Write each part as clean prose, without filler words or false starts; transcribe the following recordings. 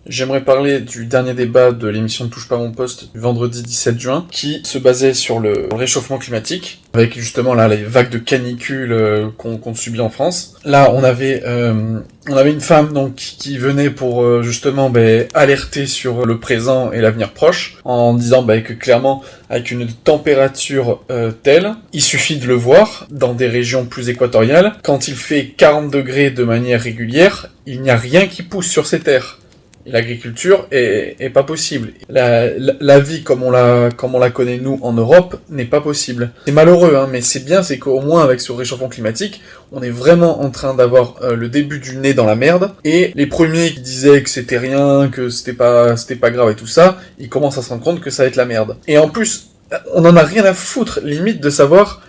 J'aimerais parler du dernier débat de l'émission Ne touche pas à mon poste du vendredi 17 juin, qui se basait sur le réchauffement climatique, avec justement là les vagues de canicule qu'on subit en France. Là, on avait une femme donc qui venait pour justement alerter sur le présent et l'avenir proche, en disant que clairement, avec une température telle, il suffit de le voir dans des régions plus équatoriales, quand il fait 40 degrés de manière régulière, il n'y a rien qui pousse sur ces terres. L'agriculture est pas possible. La vie comme on la connaît nous en Europe n'est pas possible. C'est malheureux, hein, mais c'est bien, c'est qu'au moins avec ce réchauffement climatique, on est vraiment en train d'avoir le début du nez dans la merde. Et les premiers qui disaient que c'était rien, que c'était pas grave et tout ça, ils commencent à se rendre compte que ça va être la merde. Et en plus, on en a rien à foutre, limite, de savoir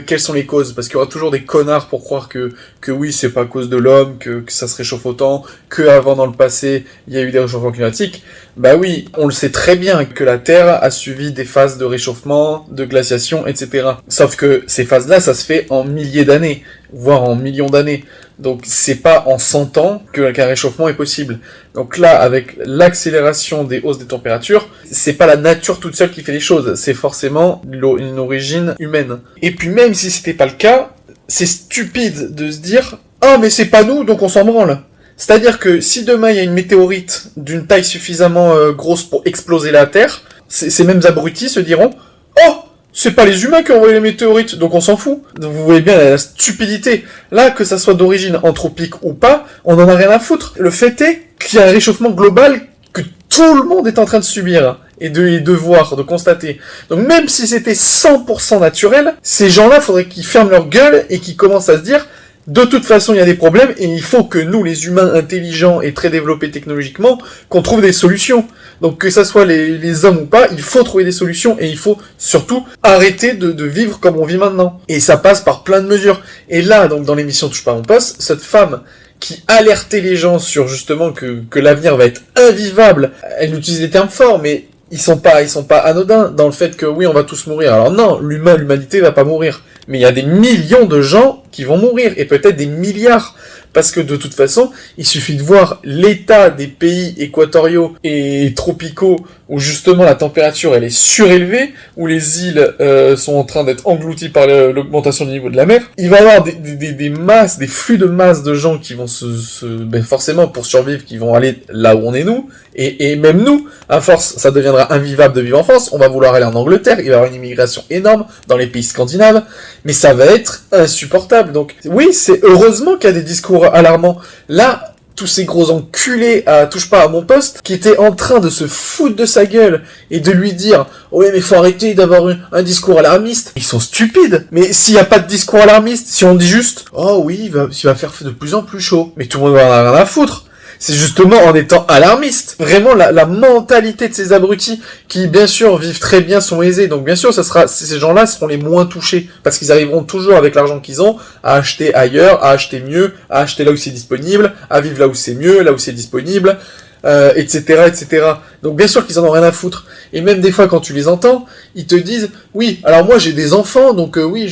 quelles sont les causes, parce qu'il y aura toujours des connards pour croire que oui, c'est pas à cause de l'homme, que ça se réchauffe autant, que avant dans le passé, il y a eu des réchauffements climatiques. Bah oui, on le sait très bien que la Terre a suivi des phases de réchauffement, de glaciation, etc. Sauf que ces phases-là, ça se fait en milliers d'années, voire en millions d'années. Donc c'est pas en 100 ans qu'un réchauffement est possible. Donc là, avec l'accélération des hausses des températures, c'est pas la nature toute seule qui fait les choses, c'est forcément une origine humaine. Et puis même si c'était pas le cas, c'est stupide de se dire « Ah mais c'est pas nous, donc on s'en branle ». C'est-à-dire que si demain il y a une météorite d'une taille suffisamment grosse pour exploser la Terre, ces mêmes abrutis se diront « Oh, c'est pas les humains qui ont envoyé les météorites, donc on s'en fout ». Donc vous voyez bien la stupidité. Là, que ça soit d'origine anthropique ou pas, on en a rien à foutre. Le fait est qu'il y a un réchauffement global que tout le monde est en train de subir et de voir, de constater. Donc même si c'était 100% naturel, ces gens-là, faudrait qu'ils ferment leur gueule et qu'ils commencent à se dire de toute façon, il y a des problèmes et il faut que nous, les humains intelligents et très développés technologiquement, qu'on trouve des solutions. Donc que ça soit les hommes ou pas, il faut trouver des solutions et il faut surtout arrêter de vivre comme on vit maintenant. Et ça passe par plein de mesures. Et là, donc dans l'émission Touche pas à mon poste, cette femme qui alertait les gens sur justement que l'avenir va être invivable, elle utilise des termes forts, mais ils sont pas anodins dans le fait que oui, on va tous mourir. Alors non, l'humanité va pas mourir. Mais il y a des millions de gens qui vont mourir, et peut-être des milliards. Parce que de toute façon, il suffit de voir l'état des pays équatoriaux et tropicaux où justement la température elle est surélevée, où les îles sont en train d'être englouties par l'augmentation du niveau de la mer. Il va y avoir des masses, des flux de masse de gens qui vont forcément pour survivre, qui vont aller là où on est nous, et même nous, à force, ça deviendra invivable de vivre en France, on va vouloir aller en Angleterre, il va y avoir une immigration énorme dans les pays scandinaves, mais ça va être insupportable. Donc oui, c'est heureusement qu'il y a des discours alarmants. Là, tous ces gros enculés à Touche pas à mon poste, qui étaient en train de se foutre de sa gueule et de lui dire « Oui, mais faut arrêter d'avoir un discours alarmiste », ils sont stupides. Mais s'il n'y a pas de discours alarmiste, si on dit juste « Oh oui, il va faire de plus en plus chaud », mais tout le monde va en avoir rien à foutre. C'est justement en étant alarmiste. Vraiment, la mentalité de ces abrutis, qui bien sûr vivent très bien, sont aisés. Donc bien sûr, ces gens-là seront les moins touchés, parce qu'ils arriveront toujours avec l'argent qu'ils ont, à acheter ailleurs, à acheter mieux, à acheter là où c'est disponible, à vivre là où c'est mieux, là où c'est disponible, etc., etc. Donc bien sûr qu'ils en ont rien à foutre. Et même des fois, quand tu les entends, ils te disent « Oui, alors moi j'ai des enfants, donc oui,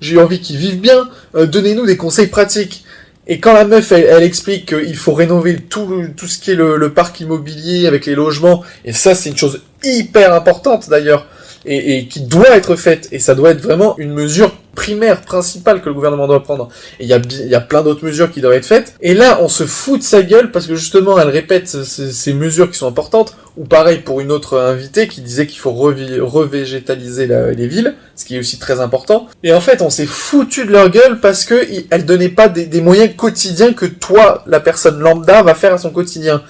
j'ai envie qu'ils vivent bien, donnez-nous des conseils pratiques. » Et quand la meuf, elle explique qu'il faut rénover tout ce qui est le parc immobilier avec les logements, et ça, c'est une chose hyper importante d'ailleurs, et qui doit être faite, et ça doit être vraiment une mesure primaire, principale que le gouvernement doit prendre. Et il y a plein d'autres mesures qui doivent être faites, et là, on se fout de sa gueule parce que justement, elle répète ces mesures qui sont importantes, ou pareil pour une autre invitée qui disait qu'il faut revégétaliser les villes, ce qui est aussi très important. Et en fait, on s'est foutu de leur gueule parce que elle donnait pas des moyens quotidiens que toi, la personne lambda, va faire à son quotidien.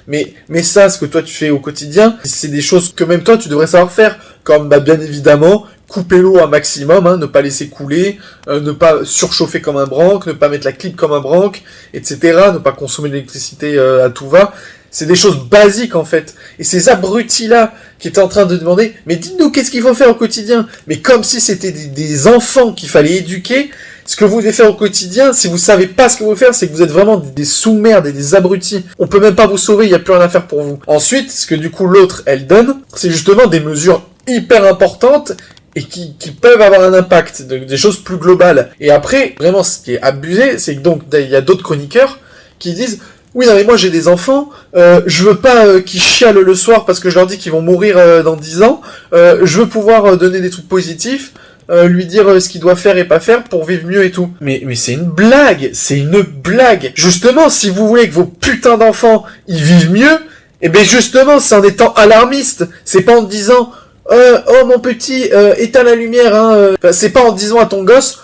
Mais ça, ce que toi tu fais au quotidien, c'est des choses que même toi tu devrais savoir faire, comme bien évidemment couper l'eau un maximum, ne pas laisser couler, ne pas surchauffer comme un branque, ne pas mettre la clim comme un branque, etc., ne pas consommer de l'électricité à tout va. C'est des choses basiques en fait. Et ces abrutis-là qui étaient en train de demander « Mais dites-nous qu'est-ce qu'il faut faire au quotidien ?» Mais comme si c'était des enfants qu'il fallait éduquer. Ce que vous devez faire au quotidien, si vous savez pas ce que vous faire, c'est que vous êtes vraiment des sous-merdes et des abrutis. On peut même pas vous sauver, il y a plus rien à faire pour vous. Ensuite, ce que du coup l'autre, elle donne, c'est justement des mesures hyper importantes et qui peuvent avoir un impact, des choses plus globales. Et après, vraiment, ce qui est abusé, c'est que donc, il y a d'autres chroniqueurs qui disent oui, non, mais moi j'ai des enfants, je veux pas qu'ils chialent le soir parce que je leur dis qu'ils vont mourir dans 10 ans, je veux pouvoir donner des trucs positifs, lui dire ce qu'il doit faire et pas faire pour vivre mieux et tout. Mais c'est une blague, c'est une blague. Justement, si vous voulez que vos putains d'enfants, ils vivent mieux, et ben justement, c'est en étant alarmiste, c'est pas en disant oh mon petit, éteins la lumière, hein. C'est pas en disant à ton gosse,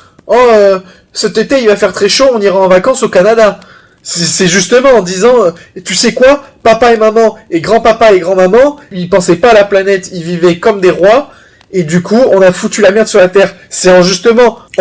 cet été il va faire très chaud, on ira en vacances au Canada. C'est justement en disant, tu sais quoi, papa et maman, et grand-papa et grand-maman, ils pensaient pas à la planète, ils vivaient comme des rois, et du coup, on a foutu la merde sur la Terre. C'est en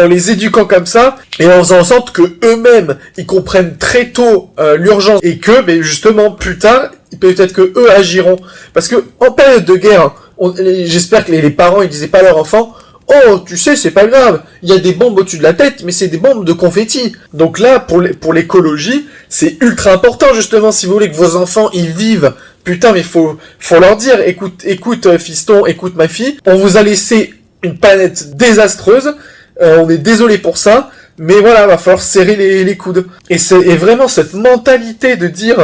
les éduquant comme ça, et en faisant en sorte que eux-mêmes, ils comprennent très tôt l'urgence, et que, mais justement, plus tard, peut-être que eux agiront. Parce que, en période de guerre, j'espère que les parents, ils disaient pas à leurs enfants, oh, tu sais, c'est pas grave, il y a des bombes au-dessus de la tête, mais c'est des bombes de confetti. Donc là, pour l'écologie, c'est ultra important, justement, si vous voulez que vos enfants, ils vivent. Putain, mais faut leur dire, écoute, fiston, écoute ma fille, on vous a laissé une planète désastreuse, on est désolé pour ça, mais voilà, va falloir serrer les coudes. Et vraiment cette mentalité de dire...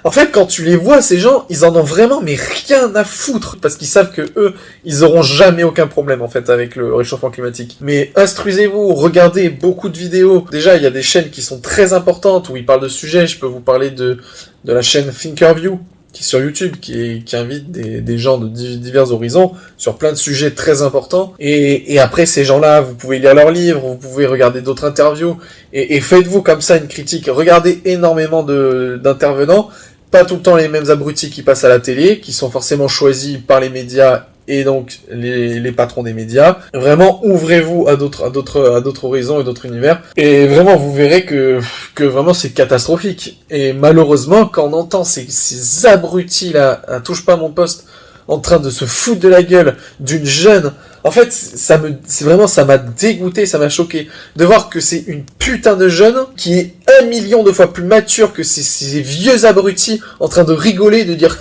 en fait, quand tu les vois, ces gens, ils en ont vraiment mais rien à foutre. Parce qu'ils savent que eux, ils auront jamais aucun problème, en fait, avec le réchauffement climatique. Mais instruisez-vous, regardez beaucoup de vidéos. Déjà, il y a des chaînes qui sont très importantes, où ils parlent de sujets. Je peux vous parler de la chaîne Thinkerview, qui est sur YouTube, qui invite des gens de divers horizons sur plein de sujets très importants. Et après, ces gens-là, vous pouvez lire leurs livres, vous pouvez regarder d'autres interviews, et faites-vous comme ça une critique. Regardez énormément d'intervenants, pas tout le temps les mêmes abrutis qui passent à la télé, qui sont forcément choisis par les médias et donc les patrons des médias. Vraiment, ouvrez-vous à d'autres horizons et d'autres univers. Et vraiment, vous verrez que vraiment c'est catastrophique. Et malheureusement, quand on entend ces abrutis là, touche pas à mon poste, en train de se foutre de la gueule d'une jeune, en fait, ça m'a dégoûté, ça m'a choqué de voir que c'est une putain de jeune qui est 1 million de fois plus mature que ces vieux abrutis en train de rigoler, de dire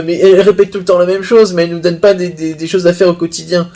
mais elle répète tout le temps la même chose, mais elle nous donne pas des choses à faire au quotidien.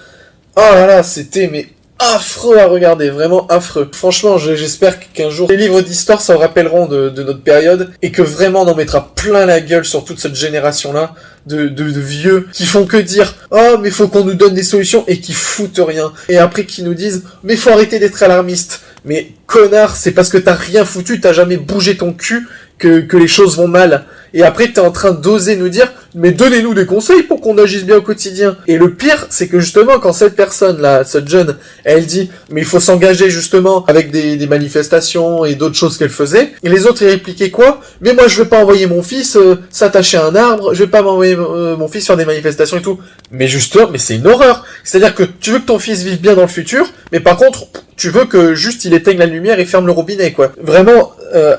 Oh là là, c'était affreux à regarder, vraiment affreux. Franchement, j'espère qu'un jour, les livres d'histoire s'en rappelleront de notre période, et que vraiment on en mettra plein la gueule sur toute cette génération-là, de vieux, qui font que dire « Oh, mais faut qu'on nous donne des solutions », et qui foutent rien. Et après qui nous disent « Mais faut arrêter d'être alarmiste ». Mais connard, c'est parce que t'as rien foutu, t'as jamais bougé ton cul, que les choses vont mal. Et après, t'es en train d'oser nous dire « Mais donnez-nous des conseils pour qu'on agisse bien au quotidien ». Et le pire, c'est que justement, quand cette personne-là, cette jeune, elle dit « Mais il faut s'engager justement avec des manifestations et d'autres choses qu'elle faisait », et les autres, ils répliquaient quoi ? « Mais moi, je veux pas envoyer mon fils s'attacher à un arbre, je veux pas m'envoyer mon fils faire des manifestations et tout. » Mais justement, mais c'est une horreur. C'est-à-dire que tu veux que ton fils vive bien dans le futur, mais par contre, tu veux que juste il éteigne la lumière et ferme le robinet, quoi. Vraiment,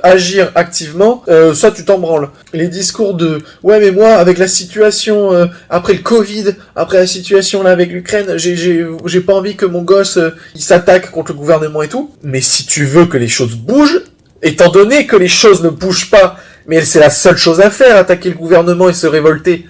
agir activement, ça tu t'en branles. Les discours de « Ouais, mais moi, avec la situation après le Covid, après la situation là avec l'Ukraine, j'ai pas envie que mon gosse il s'attaque contre le gouvernement et tout. » Mais si tu veux que les choses bougent, étant donné que les choses ne bougent pas, mais c'est la seule chose à faire, attaquer le gouvernement et se révolter.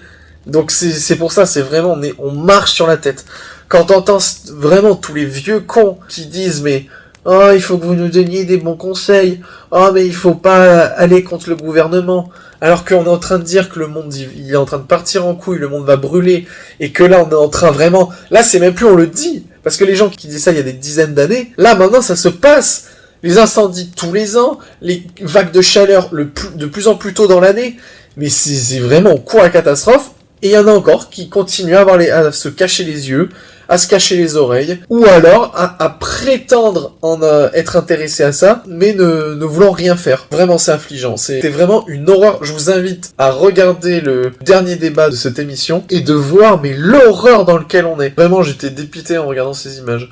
Donc c'est pour ça, c'est vraiment, on marche sur la tête. Quand t'entends vraiment tous les vieux cons qui disent « Mais... oh, il faut que vous nous donniez des bons conseils. Oh, mais il faut pas aller contre le gouvernement. » Alors qu'on est en train de dire que le monde, il est en train de partir en couille, le monde va brûler, et que là, on est en train vraiment... Là, c'est même plus on le dit, parce que les gens qui disaient ça il y a des dizaines d'années, là, maintenant, ça se passe. Les incendies tous les ans, les vagues de chaleur de plus en plus tôt dans l'année, mais c'est vraiment au cours à la catastrophe. Et il y en a encore qui continuent à se cacher les yeux, à se cacher les oreilles, ou alors à prétendre être intéressé à ça, mais ne voulant rien faire. Vraiment, c'est affligeant. C'était vraiment une horreur. Je vous invite à regarder le dernier débat de cette émission et de voir mais l'horreur dans lequel on est. Vraiment, j'étais dépité en regardant ces images.